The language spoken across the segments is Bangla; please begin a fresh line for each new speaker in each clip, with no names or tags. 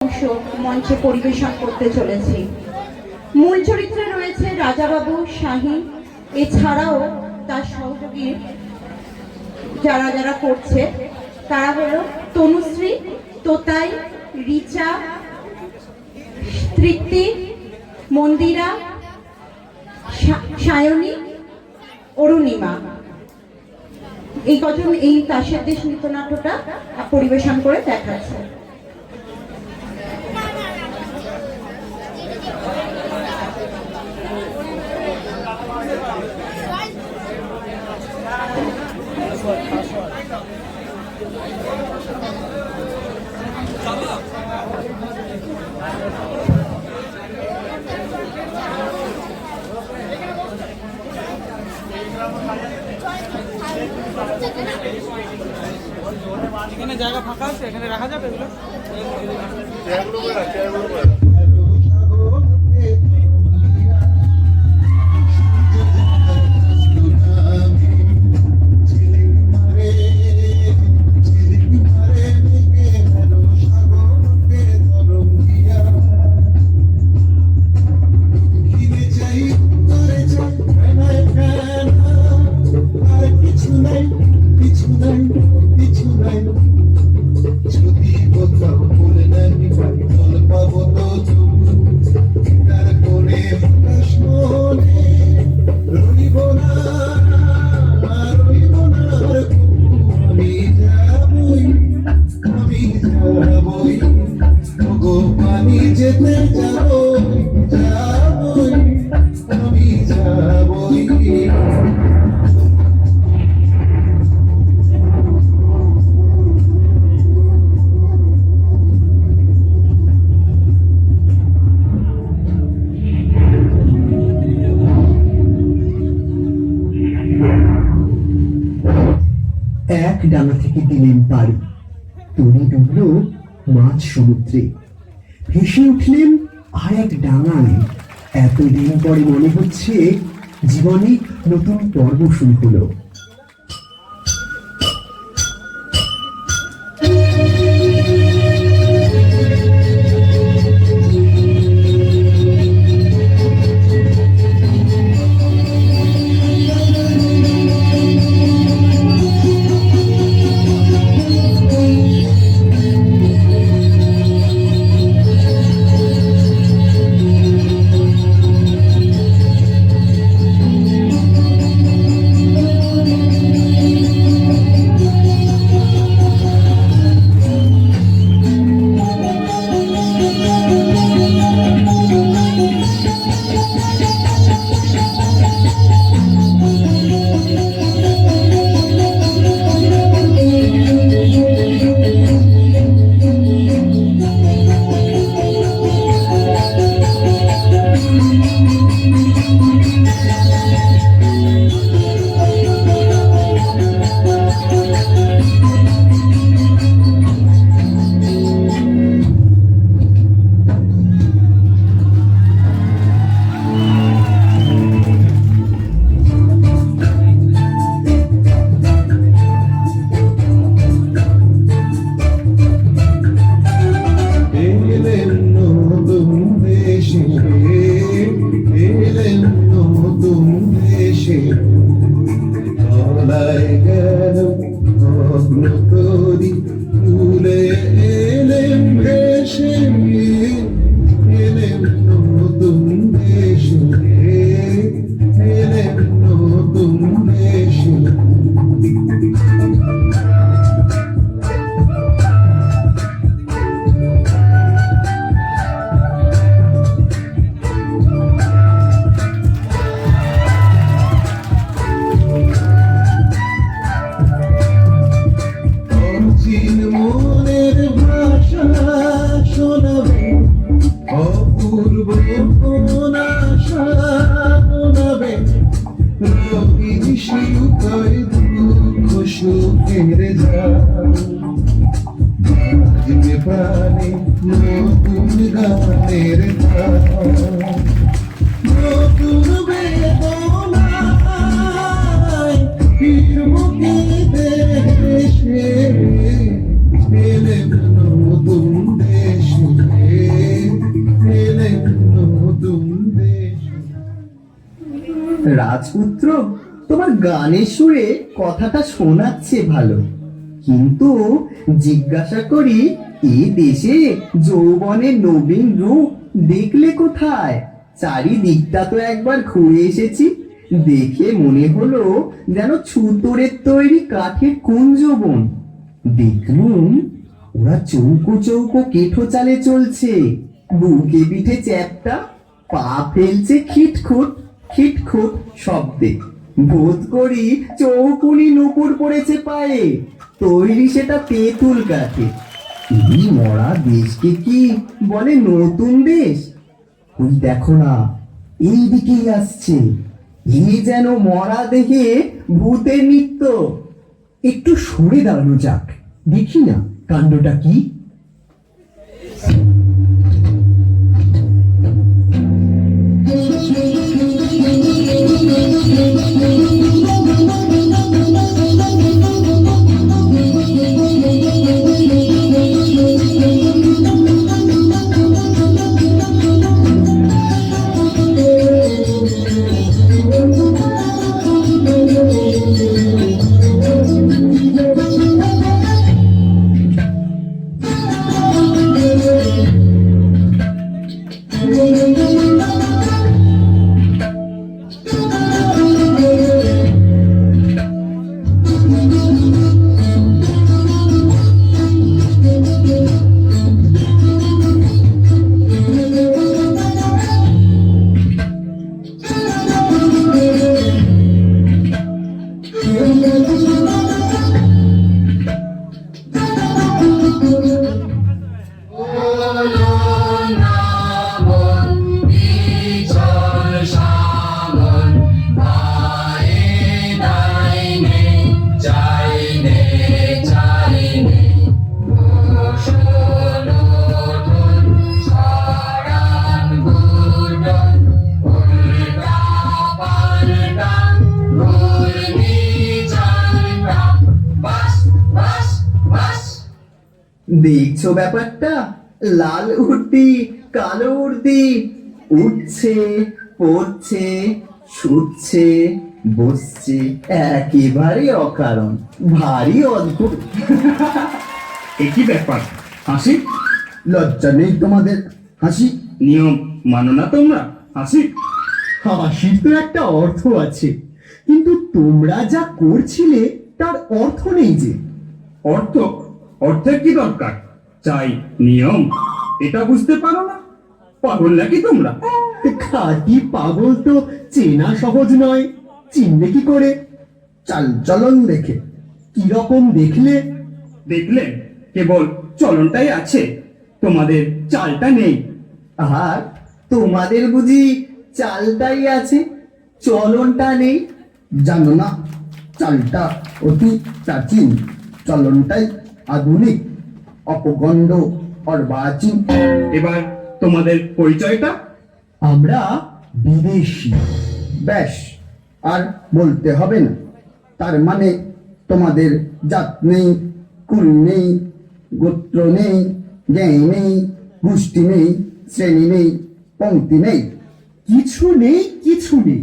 অংশ মঞ্চে পরিবেশন করতে চলেছি। মূল চরিত্রে রয়েছে রাজাবাবু, শাহিন, এছাড়াও তার সহযোগী যারা যারা করছে তারা হলো তনুশ্রী, তোতাই, রিচা, তৃপ্তি, মন্দিরা, সায়নী, অরুণিমা। এই কজন এই তাসের দেশ নৃত্যনাট্যটা পরিবেশন করে দেখাচ্ছে।
এখানে জায়গা ফাঁকা আছে, এখানে রাখা যাবে এগুলো।
এক ডাঙা থেকে দিলেন পারি, তরি ডুবলো মাঝ সমুদ্রে। ভেসে উঠলেন আর এক ডাঙায়। এতদিন পরে মনে হচ্ছে জীবনে নতুন পর্ব শুরু হলো।
নতুন দেশে
রাজপুত্র, তোমার গানের সুরে কথাটা শোনাচ্ছে ভালো, কিন্তু জিজ্ঞাসা করি এ দেশে যৌবনের নবীন রূপ দেখলে কোথায়? চারিদিকটা তো একবার ঘুরে এসেছি, দেখে মনে হলো যেন ছুতোরের তৈরি কাঠের কুঞ্জবন। দেখলুম ওরা চৌকো চৌকো কেঠো চালে চলছে, বুকে পিঠে চ্যাপটা, পা ফেলছে খিটখুট খিটখুট শব্দে। বোধ করি চৌকুনি নুপুর পড়েছে পায়ে, তৈরি সেটা তেঁতুল কাঠে। এই মরা দেশকে কি বলে নতুন দেশ? ওই দেখো না, এই দিকেই আসছে, এই যেন মরা দেখে ভূতের নৃত্য। একটু সরে দাঁড়ানো যাক, দেখি না কাণ্ডটা কি। দেখছো ব্যাপারটা? লাল উর্দি কালো উর্দি, উঠছে পড়ছে শুচ্ছে বসছে, একেবারে অকারণ, ভারী অদ্ভুত।
একই ব্যাপার, হাসি
লজ্জা নেই তোমাদের? হাসি
নিয়ম মানো না তোমরা? হাসি
হাসির তো একটা অর্থ আছে, কিন্তু তোমরা যা করছিলে তার অর্থ নেই যে।
অর্থ? অর্থের কি দরকার? চাই নিয়ম, এটা বুঝতে পারো না? পাগল নাকি তোমরা?
খাঁটি পাগল তো চেনা সহজ নয়, চিনবে কি করে? চাল চলন দেখে। কিরকম দেখলে?
দেখলে কেবল চলনটাই আছে, তোমাদের চালটা নেই।
আর তোমাদের বুঝি চালটাই আছে, চলনটা নেই? জানো না, চালটা অতি প্রাচীন, চলনটাই আধুনিক, অপগণ্ড অর্বাচীন।
এবার তোমাদের পরিচয়টা?
আমরা বিদেশি। ব্যাস, আর বলতে হবে না। তার মানে তোমাদের জাত নেই, কুল নেই, গোত্র নেই, জ্ঞান নেই, গোষ্ঠী নেই, শ্রেণী নেই, পংক্তি নেই, কিছু নেই, কিছু নেই।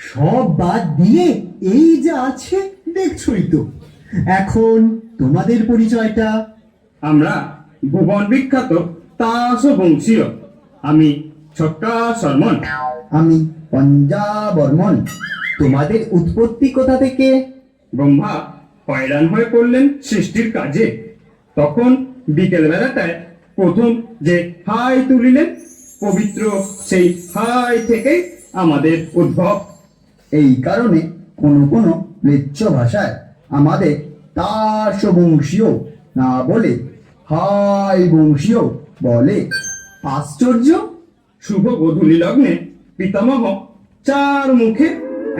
সব বাদ দিয়ে এই যা আছে দেখছই তো। এখন তোমাদের পরিচয়টা?
আমরা ভুবন বিখ্যাত তাস বংশীয়। আমি ছক্কা শর্মন।
আমি পঞ্জাবর্মন। তোমাদের উৎপত্তি কোথা থেকে?
ব্রহ্মা হয়রান হয়ে পড়লেন সৃষ্টির কাজে, তখন বিকেল বেলাটায় প্রথম যে হাই তুলিলেন, পবিত্র সেই হাই থেকে আমাদের উদ্ভব।
এই কারণে কোন ম্লেচ্ছ ভাষায় আমাদের তাস বংশীয় না বলে হাই বংশীয় বলে। আশ্চর্য!
শুভ গোধূলি লগ্নে পিতামহ চার মুখে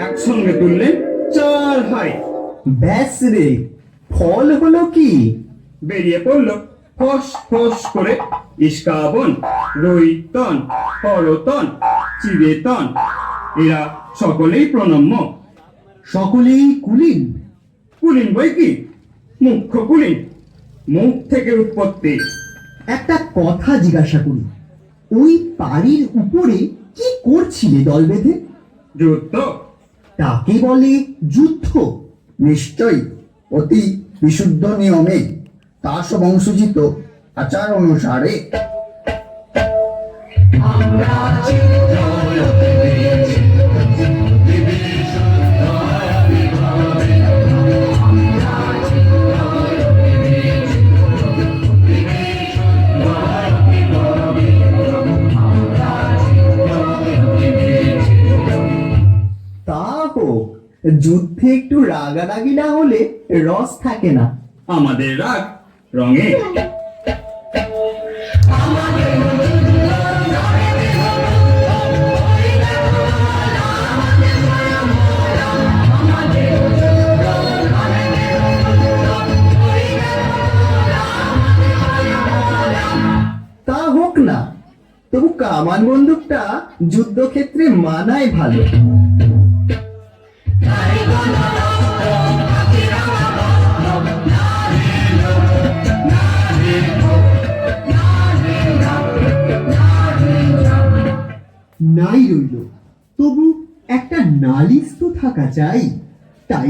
একসঙ্গে তুললেন চার হাই।
ব্যাস রে, ফল হলো কি?
বেরিয়ে পড়ল ফস ফস করে ইস্কাবন, রৈতন, করতন, চিরেতন। এরা সকলেই প্রণম্য,
সকলেই কুলীন।
কুলীন বই কি, মুখ্য কুলীন, মুখ থেকে উৎপত্তি।
একটা কথা জিজ্ঞাসা করি, ওই পাড়ির উপরে কি করছিলে দল বেঁধে?
যুদ্ধ।
তাকে বলে যুদ্ধ।
নিশ্চয়ই অতি বিশুদ্ধ নিয়মে দাস বংশোচিত আচার অনুসারে
তা হোক, যুদ্ধে একটু রাগারাগি না হলে রস থাকে না।
আমাদের রাগ রঙে।
তা হোক না, তবু কামান বন্দুকটা যুদ্ধক্ষেত্রে মানায় ভালো। নাই রইল, তবু একটা নালিশ তো থাকা চাই। তাই